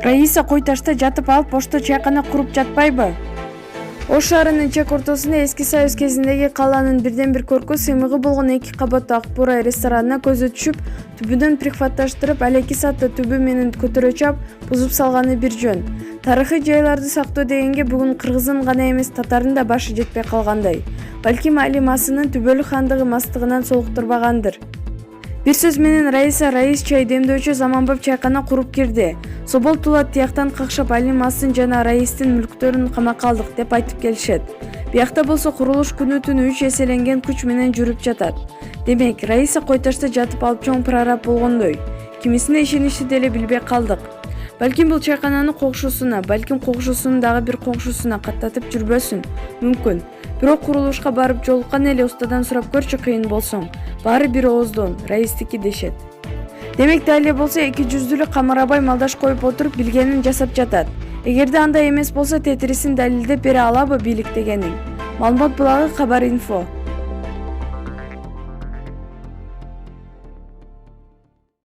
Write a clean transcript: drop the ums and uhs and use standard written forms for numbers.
Раиса кой ташта жатып алып бошто чайкана куруп жатпайбы? Ош шаарынын чек ортосунда эски Союз кезиндеги калаанын бирден бир көркү сыймыгы болгон 2 кабаттуу Ак Бурай ресторанына көзү түшүп, түбүнөн прихватташтырып, ал 2 саатта түбү менен көтөрө чап бузуп салганы бир жөн. Тарыхый жайларды сактоо дегенге бүгүн кыргыздын гана эмес, татардын да башы жетпей калгандай. Балким Алимасынын Түбөлүк хандыгы мастыгынан солуктурбагандыр. Бир сөз менен Раиса Раис чай демдөөчү заманбап чайкана куруп кирди. Собол Тулат тияктан какшап Алимасын жана Раистин мүлктөрүн камакка алдык деп айтып келишет. Биякта болсо курулуш күнү-түнү 3 эселенген күч менен жүрүп жатат. Демек, Раиса кой ташта жатып алып чоң прораб болгондой. Кимисине ишеништи деле билбей калдык. Балким бул чайкананы кокушусуна, балким кокушусунун дагы бир кокушусуна каттатып жүрбөсүн. Мүмкүн. Бирок курулушка барып жолуккан эле устадан сурап көрчү кыйын болсоң. Баары бир ооздон, Раистики дешет. Демек да эле болсо эки жүздүүлүк камарабай малдаш коюп отуруп билгенин жасап жатат. Эгерде андай эмес болсо тетрисин далилдеп бере алабы бийлик дегениң? Маалымат булагы Кабар инфо.